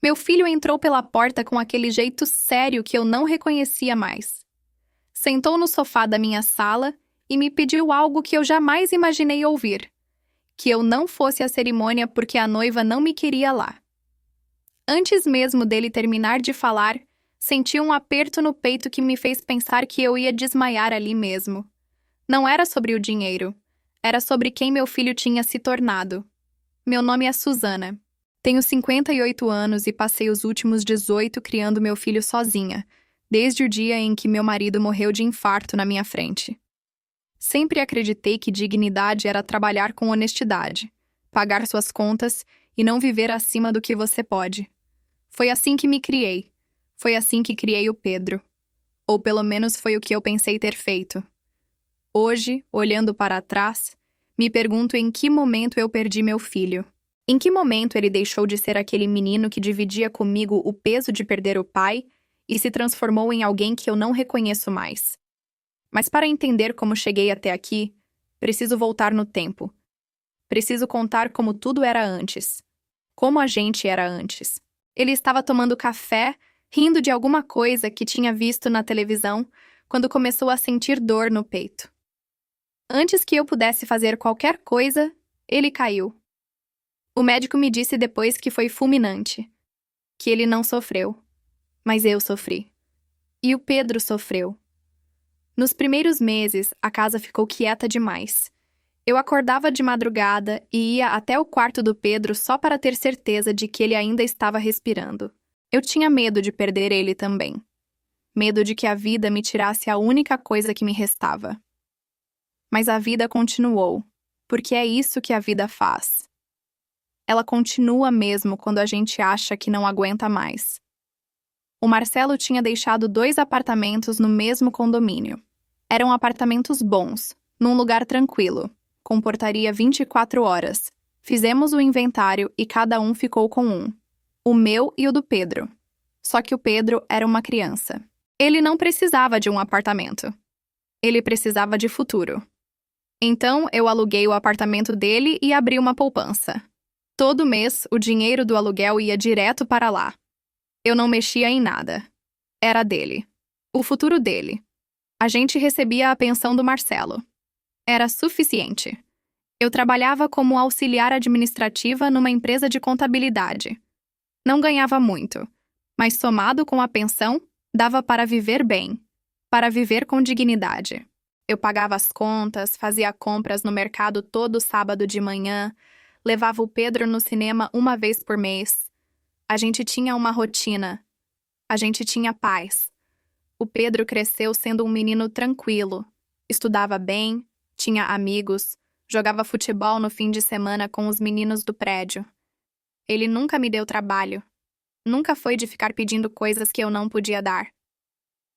Meu filho entrou pela porta com aquele jeito sério que eu não reconhecia mais. Sentou no sofá da minha sala e me pediu algo que eu jamais imaginei ouvir: que eu não fosse à cerimônia porque a noiva não me queria lá. Antes mesmo dele terminar de falar, senti um aperto no peito que me fez pensar que eu ia desmaiar ali mesmo. Não era sobre o dinheiro, era sobre quem meu filho tinha se tornado. Meu nome é Susana. Tenho 58 anos e passei os últimos 18 criando meu filho sozinha, desde o dia em que meu marido morreu de infarto na minha frente. Sempre acreditei que dignidade era trabalhar com honestidade, pagar suas contas e não viver acima do que você pode. Foi assim que me criei. Foi assim que criei o Pedro. Ou pelo menos foi o que eu pensei ter feito. Hoje, olhando para trás, me pergunto em que momento eu perdi meu filho. Em que momento ele deixou de ser aquele menino que dividia comigo o peso de perder o pai e se transformou em alguém que eu não reconheço mais. Mas para entender como cheguei até aqui, preciso voltar no tempo. Preciso contar como tudo era antes. Como a gente era antes. Ele estava tomando café, rindo de alguma coisa que tinha visto na televisão, quando começou a sentir dor no peito. Antes que eu pudesse fazer qualquer coisa, ele caiu. O médico me disse depois que foi fulminante, que ele não sofreu, mas eu sofri. E o Pedro sofreu. Nos primeiros meses, a casa ficou quieta demais. Eu acordava de madrugada e ia até o quarto do Pedro só para ter certeza de que ele ainda estava respirando. Eu tinha medo de perder ele também. Medo de que a vida me tirasse a única coisa que me restava. Mas a vida continuou, porque é isso que a vida faz. Ela continua mesmo quando a gente acha que não aguenta mais. O Marcelo tinha deixado 2 apartamentos no mesmo condomínio. Eram apartamentos bons, num lugar tranquilo, com portaria 24 horas. Fizemos o inventário e cada um ficou com um. O meu e o do Pedro. Só que o Pedro era uma criança. Ele não precisava de um apartamento. Ele precisava de futuro. Então, eu aluguei o apartamento dele e abri uma poupança. Todo mês, o dinheiro do aluguel ia direto para lá. Eu não mexia em nada. Era dele. O futuro dele. A gente recebia a pensão do Marcelo. Era suficiente. Eu trabalhava como auxiliar administrativa numa empresa de contabilidade. Não ganhava muito, mas somado com a pensão, dava para viver bem, para viver com dignidade. Eu pagava as contas, fazia compras no mercado todo sábado de manhã, levava o Pedro no cinema uma vez por mês. A gente tinha uma rotina. A gente tinha paz. O Pedro cresceu sendo um menino tranquilo. Estudava bem, tinha amigos, jogava futebol no fim de semana com os meninos do prédio. Ele nunca me deu trabalho. Nunca foi de ficar pedindo coisas que eu não podia dar.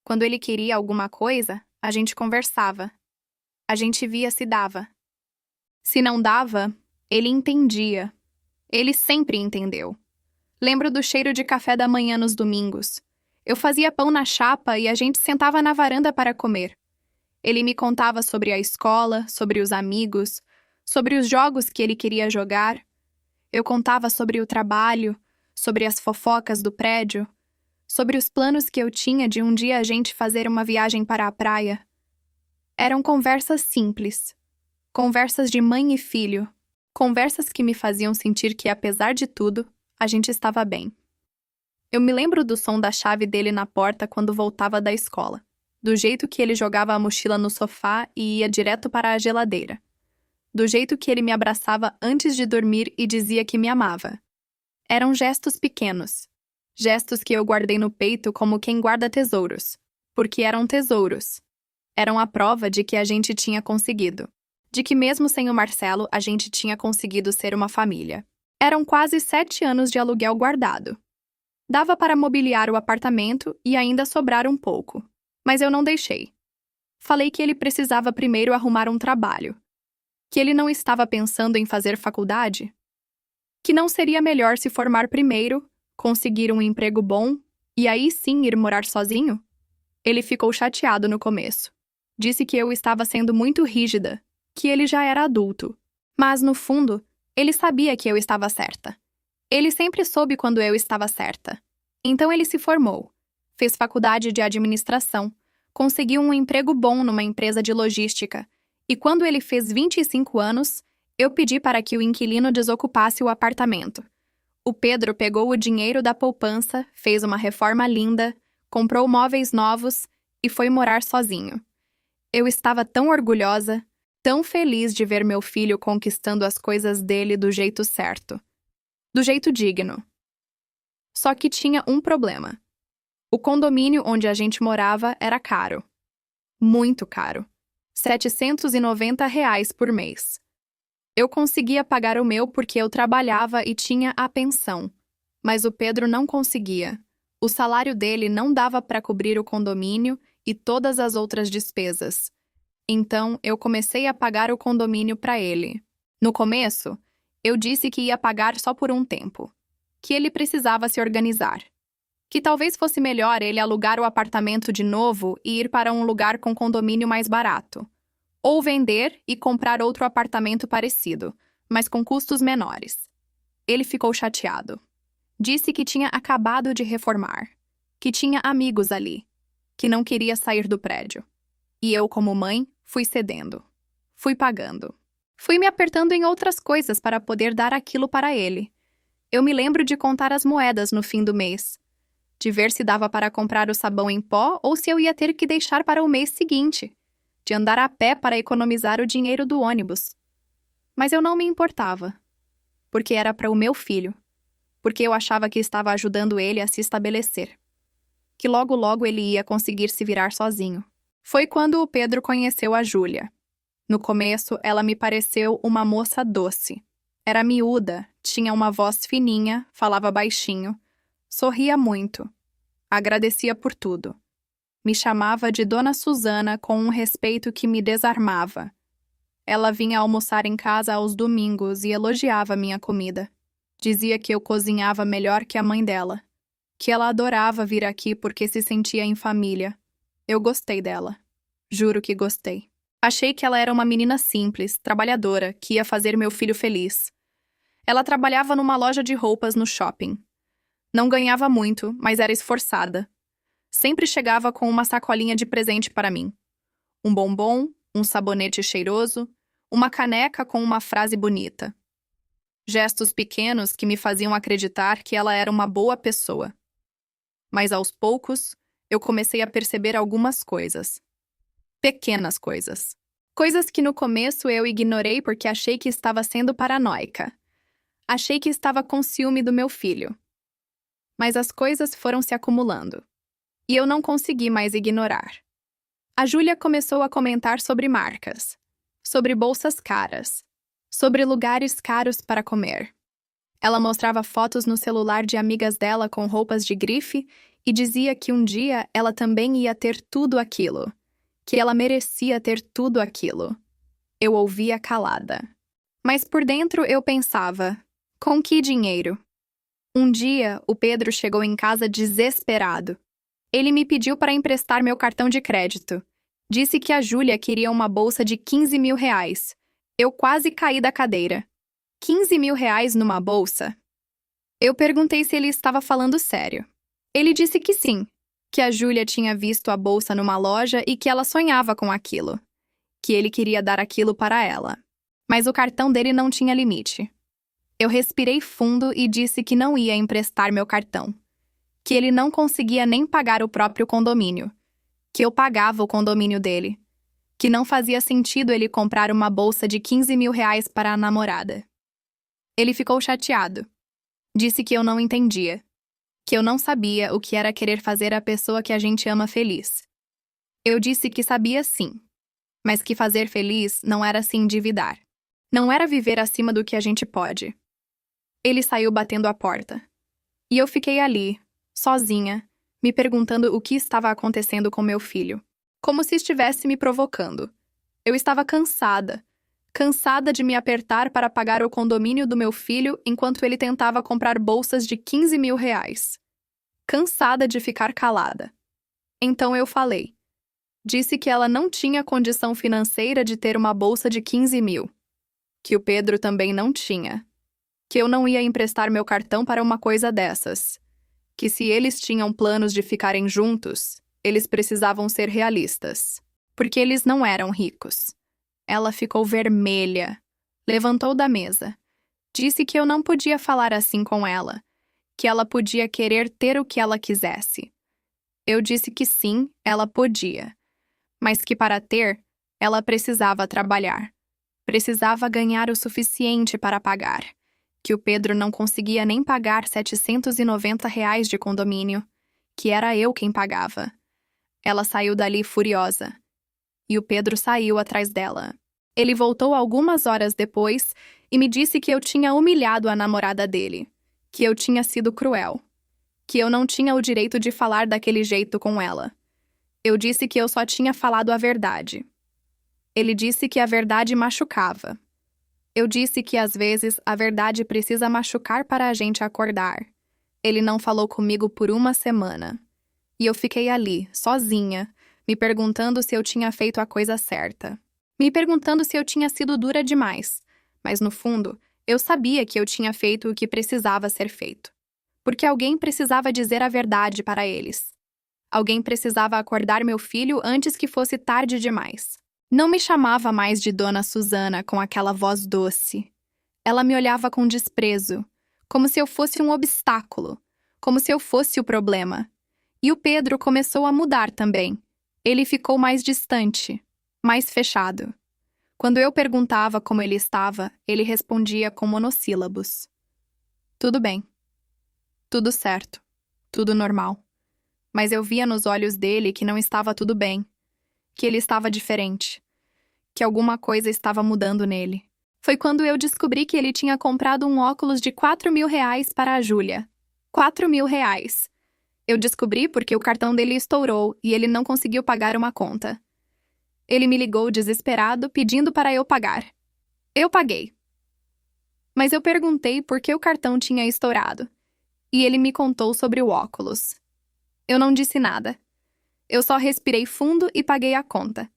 Quando ele queria alguma coisa, a gente conversava. A gente via se dava. Se não dava, ele entendia. Ele sempre entendeu. Lembro do cheiro de café da manhã nos domingos. Eu fazia pão na chapa e a gente sentava na varanda para comer. Ele me contava sobre a escola, sobre os amigos, sobre os jogos que ele queria jogar. Eu contava sobre o trabalho, sobre as fofocas do prédio, sobre os planos que eu tinha de um dia a gente fazer uma viagem para a praia. Eram conversas simples. Conversas de mãe e filho. Conversas que me faziam sentir que, apesar de tudo, a gente estava bem. Eu me lembro do som da chave dele na porta quando voltava da escola, do jeito que ele jogava a mochila no sofá e ia direto para a geladeira, do jeito que ele me abraçava antes de dormir e dizia que me amava. Eram gestos pequenos, gestos que eu guardei no peito como quem guarda tesouros, porque eram tesouros. Eram a prova de que a gente tinha conseguido. De que mesmo sem o Marcelo, a gente tinha conseguido ser uma família. Eram quase 7 anos de aluguel guardado. Dava para mobiliar o apartamento e ainda sobrar um pouco. Mas eu não deixei. Falei que ele precisava primeiro arrumar um trabalho. Que ele não estava pensando em fazer faculdade. Que não seria melhor se formar primeiro, conseguir um emprego bom e aí sim ir morar sozinho? Ele ficou chateado no começo. Disse que eu estava sendo muito rígida, que ele já era adulto. Mas, no fundo, ele sabia que eu estava certa. Ele sempre soube quando eu estava certa. Então ele se formou, fez faculdade de administração, conseguiu um emprego bom numa empresa de logística, e quando ele fez 25 anos, eu pedi para que o inquilino desocupasse o apartamento. O Pedro pegou o dinheiro da poupança, fez uma reforma linda, comprou móveis novos e foi morar sozinho. Eu estava tão orgulhosa, tão feliz de ver meu filho conquistando as coisas dele do jeito certo, do jeito digno. Só que tinha um problema. O condomínio onde a gente morava era caro. Muito caro. R$ 790 por mês. Eu conseguia pagar o meu porque eu trabalhava e tinha a pensão. Mas o Pedro não conseguia. O salário dele não dava para cobrir o condomínio e todas as outras despesas. Então, eu comecei a pagar o condomínio para ele. No começo, eu disse que ia pagar só por um tempo. Que ele precisava se organizar. Que talvez fosse melhor ele alugar o apartamento de novo e ir para um lugar com condomínio mais barato. Ou vender e comprar outro apartamento parecido, mas com custos menores. Ele ficou chateado. Disse que tinha acabado de reformar, que tinha amigos ali, que não queria sair do prédio. E eu, como mãe, fui cedendo. Fui pagando. Fui me apertando em outras coisas para poder dar aquilo para ele. Eu me lembro de contar as moedas no fim do mês, de ver se dava para comprar o sabão em pó ou se eu ia ter que deixar para o mês seguinte, de andar a pé para economizar o dinheiro do ônibus. Mas eu não me importava, porque era para o meu filho, porque eu achava que estava ajudando ele a se estabelecer, que logo logo ele ia conseguir se virar sozinho. Foi quando o Pedro conheceu a Júlia. No começo, ela me pareceu uma moça doce. Era miúda, tinha uma voz fininha, falava baixinho, sorria muito, agradecia por tudo. Me chamava de Dona Susana com um respeito que me desarmava. Ela vinha almoçar em casa aos domingos e elogiava minha comida. Dizia que eu cozinhava melhor que a mãe dela, que ela adorava vir aqui porque se sentia em família. Eu gostei dela. Juro que gostei. Achei que ela era uma menina simples, trabalhadora, que ia fazer meu filho feliz. Ela trabalhava numa loja de roupas no shopping. Não ganhava muito, mas era esforçada. Sempre chegava com uma sacolinha de presente para mim. Um bombom, um sabonete cheiroso, uma caneca com uma frase bonita. Gestos pequenos que me faziam acreditar que ela era uma boa pessoa. Mas aos poucos, eu comecei a perceber algumas coisas. Pequenas coisas. Coisas que no começo eu ignorei porque achei que estava sendo paranoica. Achei que estava com ciúme do meu filho. Mas as coisas foram se acumulando. E eu não consegui mais ignorar. A Júlia começou a comentar sobre marcas, sobre bolsas caras, sobre lugares caros para comer. Ela mostrava fotos no celular de amigas dela com roupas de grife e dizia que um dia ela também ia ter tudo aquilo, que ela merecia ter tudo aquilo. Eu ouvia calada. Mas por dentro eu pensava, com que dinheiro? Um dia, o Pedro chegou em casa desesperado. Ele me pediu para emprestar meu cartão de crédito. Disse que a Júlia queria uma bolsa de R$ 15.000. Eu quase caí da cadeira. R$ 15.000 numa bolsa? Eu perguntei se ele estava falando sério. Ele disse que sim, que a Júlia tinha visto a bolsa numa loja e que ela sonhava com aquilo, que ele queria dar aquilo para ela. Mas o cartão dele não tinha limite. Eu respirei fundo e disse que não ia emprestar meu cartão, que ele não conseguia nem pagar o próprio condomínio, que eu pagava o condomínio dele, que não fazia sentido ele comprar uma bolsa de R$ 15.000 para a namorada. Ele ficou chateado. Disse que eu não entendia, que eu não sabia o que era querer fazer a pessoa que a gente ama feliz. Eu disse que sabia sim, mas que fazer feliz não era se endividar. Não era viver acima do que a gente pode. Ele saiu batendo a porta. E eu fiquei ali, sozinha, me perguntando o que estava acontecendo com meu filho. Como se estivesse me provocando. Eu estava cansada. Cansada de me apertar para pagar o condomínio do meu filho enquanto ele tentava comprar bolsas de R$ 15.000. Cansada de ficar calada. Então eu falei. Disse que ela não tinha condição financeira de ter uma bolsa de 15 mil. Que o Pedro também não tinha. que eu não ia emprestar meu cartão para uma coisa dessas, que se eles tinham planos de ficarem juntos, eles precisavam ser realistas, porque eles não eram ricos. Ela ficou vermelha, levantou da mesa, disse que eu não podia falar assim com ela, que ela podia querer ter o que ela quisesse. Eu disse que sim, ela podia, mas que para ter, ela precisava trabalhar. Precisava ganhar o suficiente para pagar, que o Pedro não conseguia nem pagar R$ 790 de condomínio, que era eu quem pagava. Ela saiu dali furiosa, e o Pedro saiu atrás dela. Ele voltou algumas horas depois e me disse que eu tinha humilhado a namorada dele, que eu tinha sido cruel, que eu não tinha o direito de falar daquele jeito com ela. Eu disse que eu só tinha falado a verdade. Ele disse que a verdade machucava. Eu disse que às vezes a verdade precisa machucar para a gente acordar. Ele não falou comigo por uma semana. E eu fiquei ali, sozinha, me perguntando se eu tinha feito a coisa certa. Me perguntando se eu tinha sido dura demais. Mas no fundo, eu sabia que eu tinha feito o que precisava ser feito. Porque alguém precisava dizer a verdade para eles. Alguém precisava acordar meu filho antes que fosse tarde demais. Não me chamava mais de Dona Susana com aquela voz doce. Ela me olhava com desprezo, como se eu fosse um obstáculo, como se eu fosse o problema. E o Pedro começou a mudar também. Ele ficou mais distante, mais fechado. Quando eu perguntava como ele estava, ele respondia com monossílabos. Tudo bem. Tudo certo. Tudo normal. Mas eu via nos olhos dele que não estava tudo bem, que ele estava diferente, que alguma coisa estava mudando nele. Foi quando eu descobri que ele tinha comprado um óculos de R$ 4.000 para a Júlia. R$ 4.000. Eu descobri porque o cartão dele estourou e ele não conseguiu pagar uma conta. Ele me ligou desesperado, pedindo para eu pagar. Eu paguei. Mas eu perguntei por que o cartão tinha estourado, e ele me contou sobre o óculos. Eu não disse nada. Eu só respirei fundo e paguei a conta.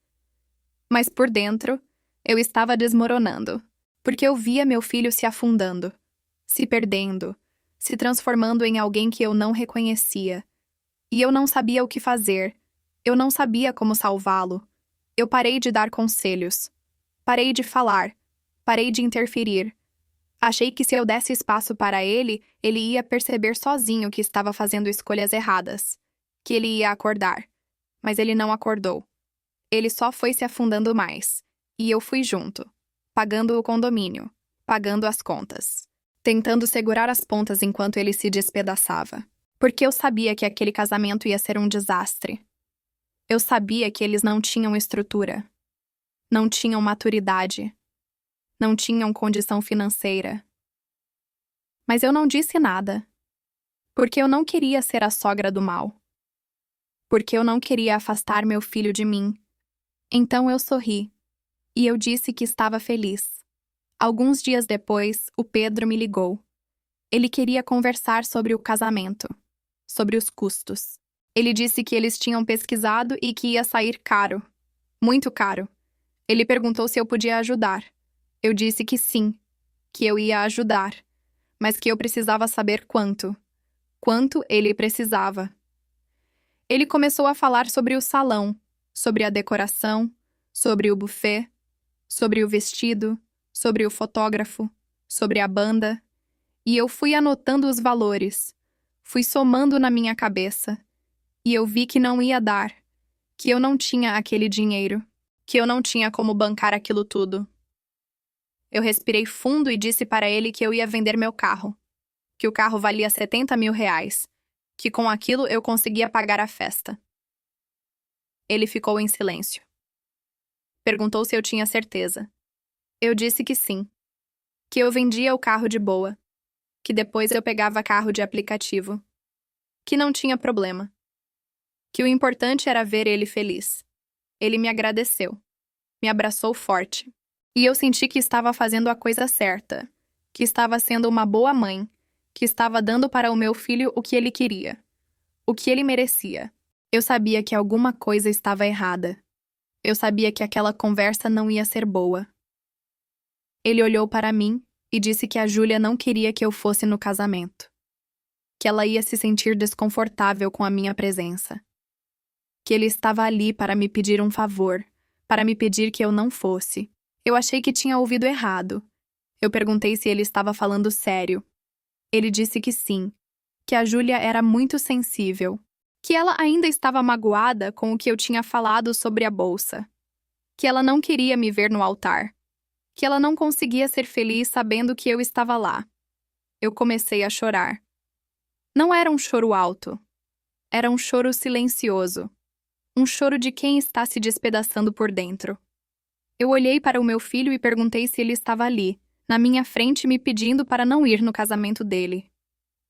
Mas por dentro, eu estava desmoronando, porque eu via meu filho se afundando, se perdendo, se transformando em alguém que eu não reconhecia. E eu não sabia o que fazer. Eu não sabia como salvá-lo. Eu parei de dar conselhos. Parei de falar. Parei de interferir. Achei que se eu desse espaço para ele, ele ia perceber sozinho que estava fazendo escolhas erradas, que ele ia acordar. Mas ele não acordou. Ele só foi se afundando mais. E eu fui junto, pagando o condomínio, pagando as contas, tentando segurar as pontas enquanto ele se despedaçava. Porque eu sabia que aquele casamento ia ser um desastre. Eu sabia que eles não tinham estrutura, não tinham maturidade, não tinham condição financeira. Mas eu não disse nada, porque eu não queria ser a sogra do mal. Porque eu não queria afastar meu filho de mim. Então eu sorri, e eu disse que estava feliz. Alguns dias depois, o Pedro me ligou. Ele queria conversar sobre o casamento, sobre os custos. Ele disse que eles tinham pesquisado e que ia sair caro, muito caro. Ele perguntou se eu podia ajudar. Eu disse que sim, que eu ia ajudar, mas que eu precisava saber quanto. Quanto ele precisava. Ele começou a falar sobre o salão, sobre a decoração, sobre o buffet, sobre o vestido, sobre o fotógrafo, sobre a banda. E eu fui anotando os valores, fui somando na minha cabeça. E eu vi que não ia dar, que eu não tinha aquele dinheiro, que eu não tinha como bancar aquilo tudo. Eu respirei fundo e disse para ele que eu ia vender meu carro, que o carro valia R$ 70.000, que com aquilo eu conseguia pagar a festa. Ele ficou em silêncio. Perguntou se eu tinha certeza. Eu disse que sim, que eu vendia o carro de boa, que depois eu pegava carro de aplicativo, que não tinha problema, que o importante era ver ele feliz. Ele me agradeceu, me abraçou forte, e eu senti que estava fazendo a coisa certa, que estava sendo uma boa mãe, que estava dando para o meu filho o que ele queria, o que ele merecia. Eu sabia que alguma coisa estava errada. Eu sabia que aquela conversa não ia ser boa. Ele olhou para mim e disse que a Júlia não queria que eu fosse no casamento, que ela ia se sentir desconfortável com a minha presença, que ele estava ali para me pedir um favor, para me pedir que eu não fosse. Eu achei que tinha ouvido errado. Eu perguntei se ele estava falando sério. Ele disse que sim, que a Júlia era muito sensível, que ela ainda estava magoada com o que eu tinha falado sobre a bolsa, que ela não queria me ver no altar, que ela não conseguia ser feliz sabendo que eu estava lá. Eu comecei a chorar. Não era um choro alto. Era um choro silencioso. Um choro de quem está se despedaçando por dentro. Eu olhei para o meu filho e perguntei se ele estava ali, na minha frente, me pedindo para não ir no casamento dele.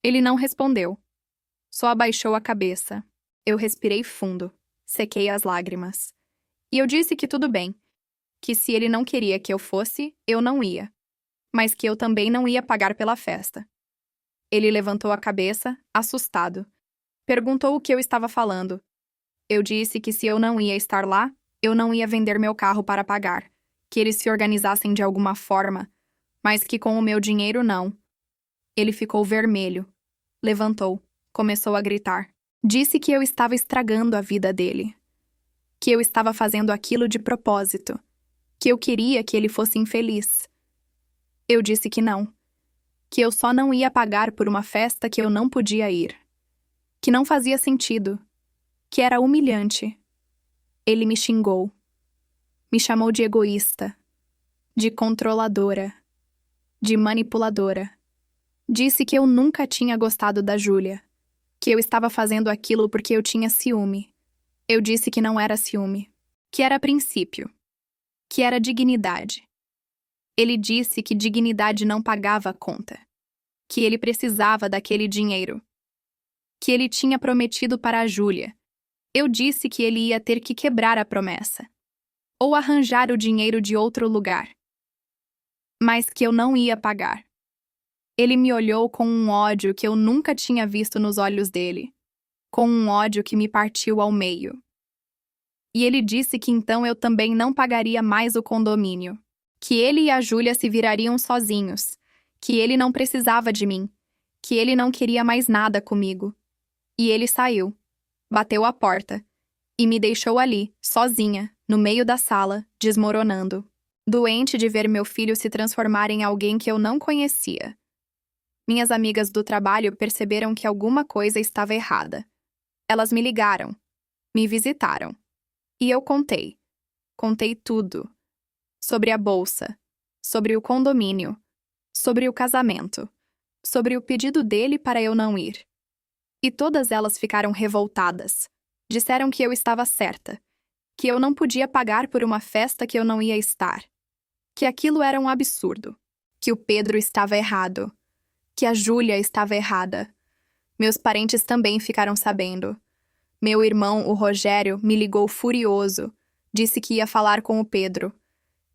Ele não respondeu. Só abaixou a cabeça. Eu respirei fundo. Sequei as lágrimas. E eu disse que tudo bem. Que se ele não queria que eu fosse, eu não ia. Mas que eu também não ia pagar pela festa. Ele levantou a cabeça, assustado. Perguntou o que eu estava falando. Eu disse que se eu não ia estar lá, eu não ia vender meu carro para pagar, que eles se organizassem de alguma forma, mas que com o meu dinheiro não. Ele ficou vermelho. Levantou. Começou a gritar. Disse que eu estava estragando a vida dele. Que eu estava fazendo aquilo de propósito. Que eu queria que ele fosse infeliz. Eu disse que não. Que eu só não ia pagar por uma festa que eu não podia ir. Que não fazia sentido. Que era humilhante. Ele me xingou. Me chamou de egoísta, de controladora, de manipuladora. Disse que eu nunca tinha gostado da Júlia, que eu estava fazendo aquilo porque eu tinha ciúme. Eu disse que não era ciúme, que era princípio, que era dignidade. Ele disse que dignidade não pagava a conta, que ele precisava daquele dinheiro, que ele tinha prometido para a Júlia. Eu disse que ele ia ter que quebrar a promessa, ou arranjar o dinheiro de outro lugar, mas que eu não ia pagar. Ele me olhou com um ódio que eu nunca tinha visto nos olhos dele, com um ódio que me partiu ao meio. E ele disse que então eu também não pagaria mais o condomínio, que ele e a Júlia se virariam sozinhos, que ele não precisava de mim, que ele não queria mais nada comigo. E ele saiu, bateu a porta, e me deixou ali, sozinha, no meio da sala, desmoronando, doente de ver meu filho se transformar em alguém que eu não conhecia. Minhas amigas do trabalho perceberam que alguma coisa estava errada. Elas me ligaram, me visitaram. E eu contei. Contei tudo. Sobre a bolsa, sobre o condomínio, sobre o casamento, sobre o pedido dele para eu não ir. E todas elas ficaram revoltadas. Disseram que eu estava certa, que eu não podia pagar por uma festa que eu não ia estar, que aquilo era um absurdo, que o Pedro estava errado, que a Júlia estava errada. Meus parentes também ficaram sabendo. Meu irmão, o Rogério, me ligou furioso, disse que ia falar com o Pedro,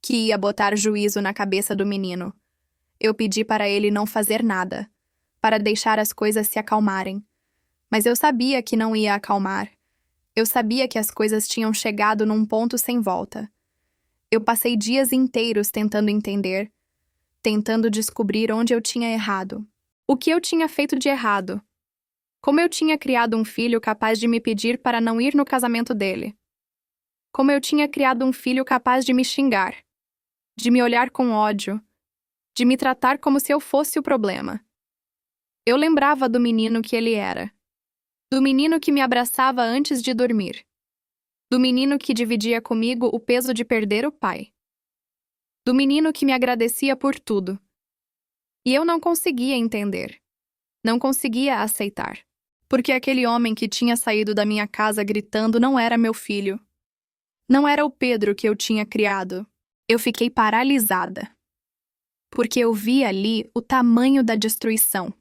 que ia botar juízo na cabeça do menino. Eu pedi para ele não fazer nada, para deixar as coisas se acalmarem. Mas eu sabia que não ia acalmar. Eu sabia que as coisas tinham chegado num ponto sem volta. Eu passei dias inteiros tentando entender, tentando descobrir onde eu tinha errado. O que eu tinha feito de errado? Como eu tinha criado um filho capaz de me pedir para não ir no casamento dele? Como eu tinha criado um filho capaz de me xingar, de me olhar com ódio, de me tratar como se eu fosse o problema? Eu lembrava do menino que ele era. Do menino que me abraçava antes de dormir. Do menino que dividia comigo o peso de perder o pai. Do menino que me agradecia por tudo. E eu não conseguia entender. Não conseguia aceitar. Porque aquele homem que tinha saído da minha casa gritando não era meu filho. Não era o Pedro que eu tinha criado. Eu fiquei paralisada. Porque eu vi ali o tamanho da destruição.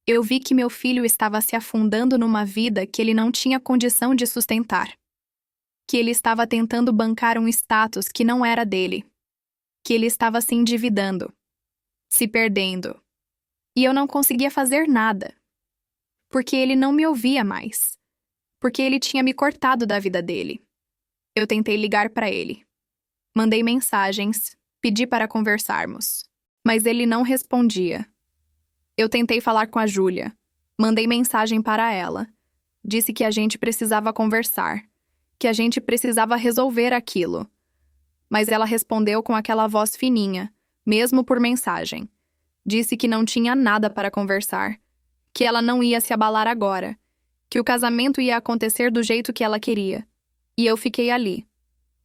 Eu vi que meu filho estava se afundando numa vida que ele não tinha condição de sustentar. Que ele estava tentando bancar um status que não era dele. Que ele estava se endividando, se perdendo. E eu não conseguia fazer nada. Porque ele não me ouvia mais. Porque ele tinha me cortado da vida dele. Eu tentei ligar para ele. Mandei mensagens, pedi para conversarmos. Mas ele não respondia. Eu tentei falar com a Júlia. Mandei mensagem para ela. Disse que a gente precisava conversar, que a gente precisava resolver aquilo. Mas ela respondeu com aquela voz fininha, mesmo por mensagem. Disse que não tinha nada para conversar, que ela não ia se abalar agora, que o casamento ia acontecer do jeito que ela queria. E eu fiquei ali,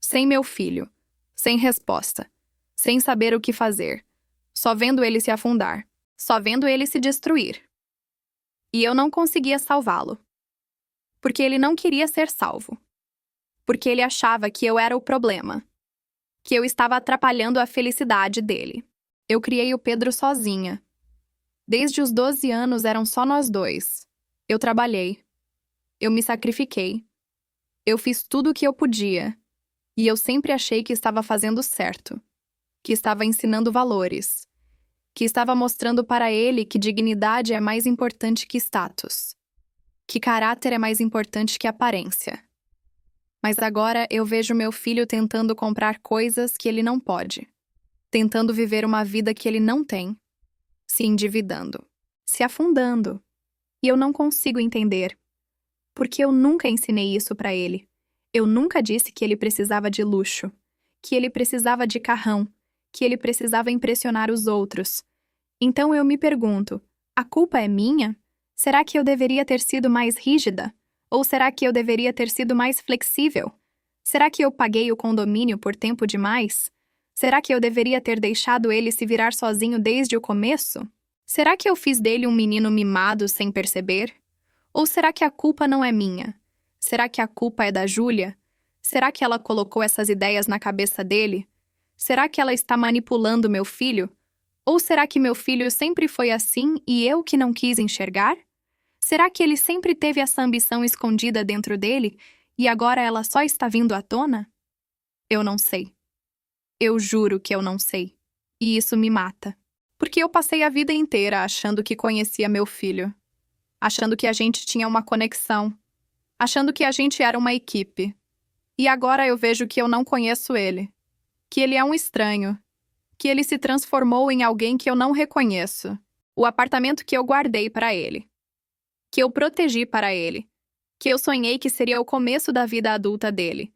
sem meu filho, sem resposta, sem saber o que fazer, só vendo ele se afundar, só vendo ele se destruir. E eu não conseguia salvá-lo. Porque ele não queria ser salvo. Porque ele achava que eu era o problema. Que eu estava atrapalhando a felicidade dele. Eu criei o Pedro sozinha. Desde os 12 anos eram só nós dois. Eu trabalhei. Eu me sacrifiquei. Eu fiz tudo o que eu podia. E eu sempre achei que estava fazendo certo. Que estava ensinando valores. Que estava mostrando para ele que dignidade é mais importante que status. Que caráter é mais importante que aparência. Mas agora eu vejo meu filho tentando comprar coisas que ele não pode. Tentando viver uma vida que ele não tem. Se endividando. Se afundando. E eu não consigo entender. Porque eu nunca ensinei isso para ele. Eu nunca disse que ele precisava de luxo. Que ele precisava de carrão. Que ele precisava impressionar os outros. Então eu me pergunto, a culpa é minha? Será que eu deveria ter sido mais rígida? Ou será que eu deveria ter sido mais flexível? Será que eu paguei o condomínio por tempo demais? Será que eu deveria ter deixado ele se virar sozinho desde o começo? Será que eu fiz dele um menino mimado sem perceber? Ou será que a culpa não é minha? Será que a culpa é da Júlia? Será que ela colocou essas ideias na cabeça dele? Será que ela está manipulando meu filho? Ou será que meu filho sempre foi assim e eu que não quis enxergar? Será que ele sempre teve essa ambição escondida dentro dele e agora ela só está vindo à tona? Eu não sei. Eu juro que eu não sei. E isso me mata. Porque eu passei a vida inteira achando que conhecia meu filho. Achando que a gente tinha uma conexão. Achando que a gente era uma equipe. E agora eu vejo que eu não conheço ele. Que ele é um estranho. Que ele se transformou em alguém que eu não reconheço. O apartamento que eu guardei para ele. Que eu protegi para ele. Que eu sonhei que seria o começo da vida adulta dele.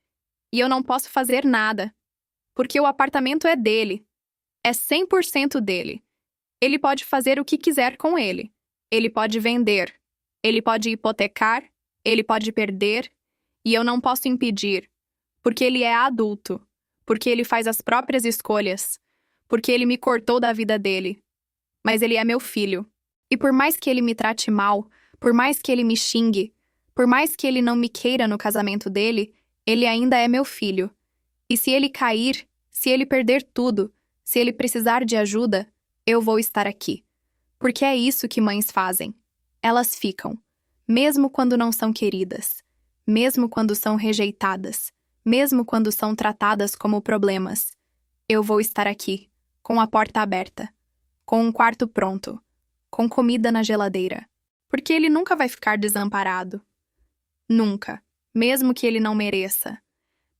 E eu não posso fazer nada. Porque o apartamento é dele. É 100% dele. Ele pode fazer o que quiser com ele. Ele pode vender. Ele pode hipotecar. Ele pode perder. E eu não posso impedir. Porque ele é adulto. Porque ele faz as próprias escolhas. Porque ele me cortou da vida dele. Mas ele é meu filho. E por mais que ele me trate mal, por mais que ele me xingue, por mais que ele não me queira no casamento dele, ele ainda é meu filho. E se ele cair, se ele perder tudo, se ele precisar de ajuda, eu vou estar aqui. Porque é isso que mães fazem. Elas ficam, mesmo quando não são queridas, mesmo quando são rejeitadas, mesmo quando são tratadas como problemas. Eu vou estar aqui, com a porta aberta, com um quarto pronto, com comida na geladeira. Porque ele nunca vai ficar desamparado. Nunca. Mesmo que ele não mereça.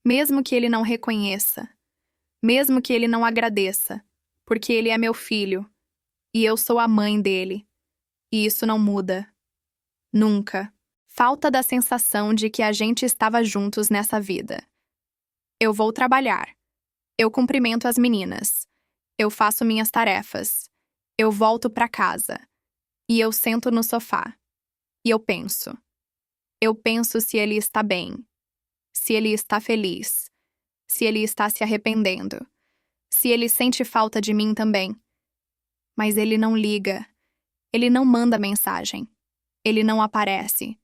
Mesmo que ele não reconheça. Mesmo que ele não agradeça. Porque ele é meu filho. E eu sou a mãe dele. E isso não muda. Nunca. Falta da sensação de que a gente estava juntos nessa vida. Eu vou trabalhar. Eu cumprimento as meninas. Eu faço minhas tarefas. Eu volto para casa. E eu sento no sofá. E eu penso. Eu penso se ele está bem. Se ele está feliz. Se ele está se arrependendo. Se ele sente falta de mim também. Mas ele não liga. Ele não manda mensagem. Ele não aparece.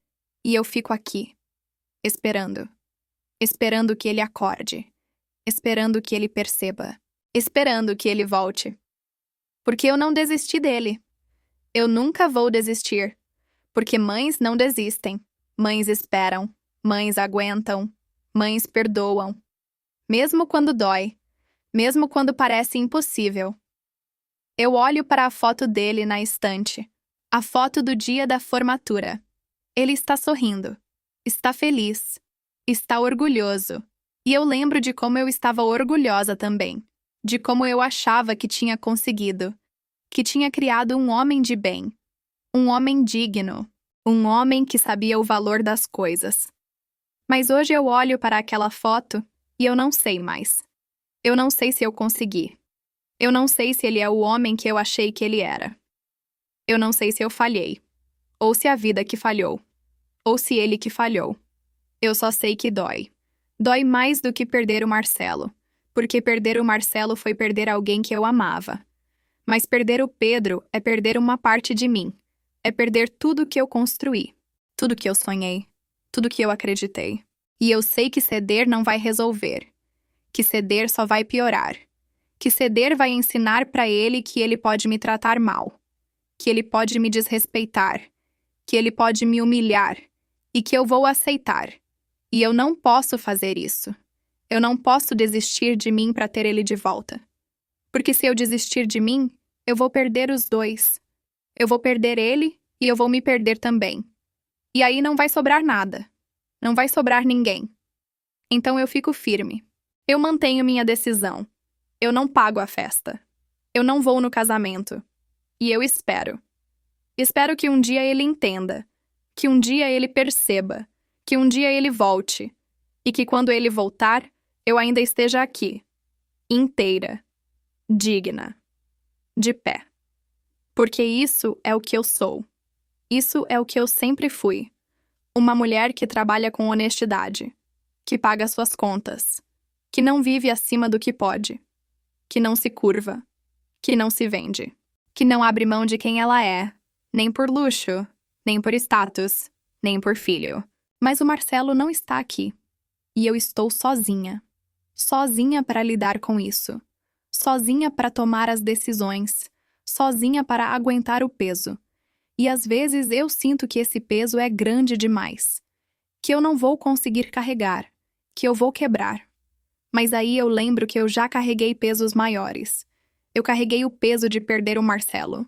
E eu fico aqui. Esperando. Esperando que ele acorde. Esperando que ele perceba. Esperando que ele volte. Porque eu não desisti dele. Eu nunca vou desistir. Porque mães não desistem. Mães esperam. Mães aguentam. Mães perdoam. Mesmo quando dói. Mesmo quando parece impossível. Eu olho para a foto dele na estante. A foto do dia da formatura. Ele está sorrindo. Está feliz. Está orgulhoso. E eu lembro de como eu estava orgulhosa também. de como eu achava que tinha conseguido, que tinha criado um homem de bem, um homem digno, um homem que sabia o valor das coisas. Mas hoje eu olho para aquela foto e eu não sei mais. Eu não sei se eu consegui. Eu não sei se ele é o homem que eu achei que ele era. Eu não sei se eu falhei, ou se a vida que falhou, ou se ele que falhou. Eu só sei que dói. Dói mais do que perder o Marcelo, porque perder o Marcelo foi perder alguém que eu amava. Mas perder o Pedro é perder uma parte de mim. É perder tudo que eu construí, tudo que eu sonhei, tudo que eu acreditei. E eu sei que ceder não vai resolver, que ceder só vai piorar, que ceder vai ensinar para ele que ele pode me tratar mal, que ele pode me desrespeitar, que ele pode me humilhar e que eu vou aceitar. E eu não posso fazer isso. Eu não posso desistir de mim para ter ele de volta. Porque se eu desistir de mim, eu vou perder os dois. Eu vou perder ele e eu vou me perder também. E aí não vai sobrar nada. Não vai sobrar ninguém. Então eu fico firme. Eu mantenho minha decisão. Eu não pago a festa. Eu não vou no casamento. E eu espero. Espero que um dia ele entenda. Que um dia ele perceba. Que um dia ele volte. E que quando ele voltar, eu ainda esteja aqui. Inteira. Digna. De pé. Porque isso é o que eu sou. Isso é o que eu sempre fui. Uma mulher que trabalha com honestidade, que paga suas contas, que não vive acima do que pode, que não se curva, que não se vende, que não abre mão de quem ela é, nem por luxo, nem por status, nem por filho. Mas o Marcelo não está aqui. E eu estou sozinha. Sozinha para lidar com isso. Sozinha para tomar as decisões. Sozinha para aguentar o peso. E às vezes eu sinto que esse peso é grande demais. Que eu não vou conseguir carregar. Que eu vou quebrar. Mas aí eu lembro que eu já carreguei pesos maiores. Eu carreguei o peso de perder o Marcelo.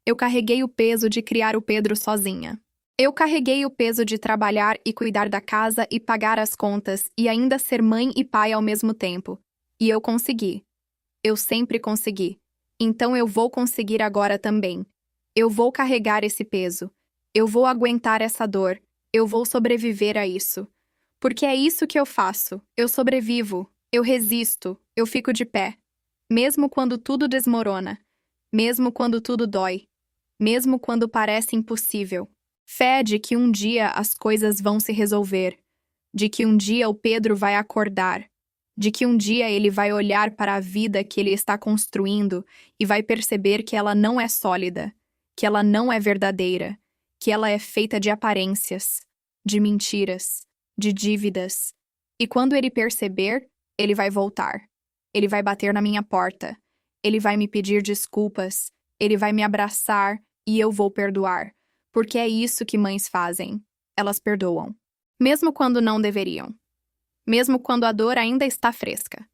Eu carreguei o peso de criar o Pedro sozinha. Eu carreguei o peso de trabalhar e cuidar da casa e pagar as contas e ainda ser mãe e pai ao mesmo tempo. E eu consegui. Eu sempre consegui. Então eu vou conseguir agora também. Eu vou carregar esse peso. Eu vou aguentar essa dor. Eu vou sobreviver a isso. Porque é isso que eu faço. Eu sobrevivo. Eu resisto. Eu fico de pé. Mesmo quando tudo desmorona. Mesmo quando tudo dói. Mesmo quando parece impossível. Fé de que um dia as coisas vão se resolver, de que um dia o Pedro vai acordar, de que um dia ele vai olhar para a vida que ele está construindo e vai perceber que ela não é sólida, que ela não é verdadeira, que ela é feita de aparências, de mentiras, de dívidas. E quando ele perceber, ele vai voltar. Ele vai bater na minha porta. Ele vai me pedir desculpas. Ele vai me abraçar e eu vou perdoar. Porque é isso que mães fazem. Elas perdoam. Mesmo quando não deveriam. Mesmo quando a dor ainda está fresca.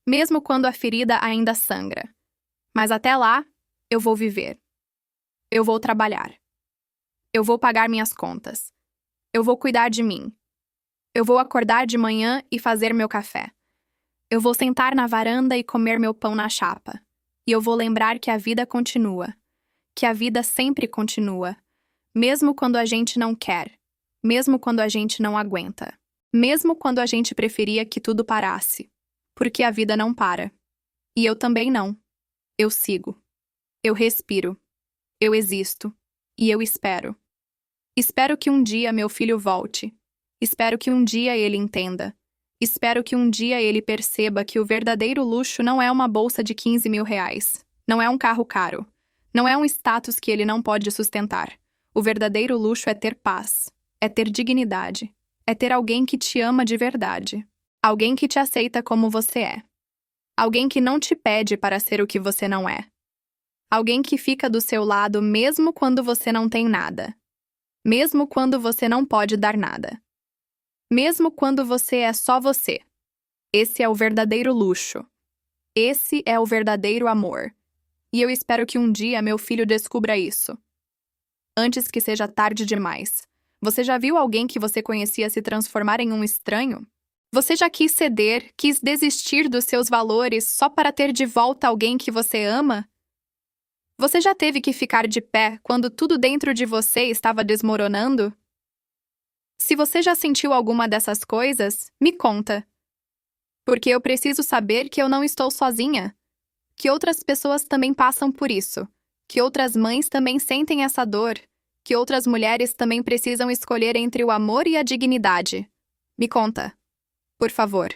Mesmo quando a ferida ainda sangra. Mas até lá, eu vou viver. Eu vou trabalhar. Eu vou pagar minhas contas. Eu vou cuidar de mim. Eu vou acordar de manhã e fazer meu café. Eu vou sentar na varanda e comer meu pão na chapa. E eu vou lembrar que a vida continua. Que a vida sempre continua. Mesmo quando a gente não quer, mesmo quando a gente não aguenta, mesmo quando a gente preferia que tudo parasse, porque a vida não para. E eu também não. Eu sigo. Eu respiro. Eu existo. E eu espero. Espero que um dia meu filho volte. Espero que um dia ele entenda. Espero que um dia ele perceba que o verdadeiro luxo não é uma bolsa de 15 mil reais. Não é um carro caro. Não é um status que ele não pode sustentar. O verdadeiro luxo é ter paz, é ter dignidade, é ter alguém que te ama de verdade, alguém que te aceita como você é, alguém que não te pede para ser o que você não é, alguém que fica do seu lado mesmo quando você não tem nada, mesmo quando você não pode dar nada, mesmo quando você é só você. Esse é o verdadeiro luxo. Esse é o verdadeiro amor. E eu espero que um dia meu filho descubra isso. Antes que seja tarde demais. Você já viu alguém que você conhecia se transformar em um estranho? Você já quis ceder, quis desistir dos seus valores só para ter de volta alguém que você ama? Você já teve que ficar de pé quando tudo dentro de você estava desmoronando? Se você já sentiu alguma dessas coisas, me conta. Porque eu preciso saber que eu não estou sozinha. Que outras pessoas também passam por isso. Que outras mães também sentem essa dor. Que outras mulheres também precisam escolher entre o amor e a dignidade. Me conta, por favor.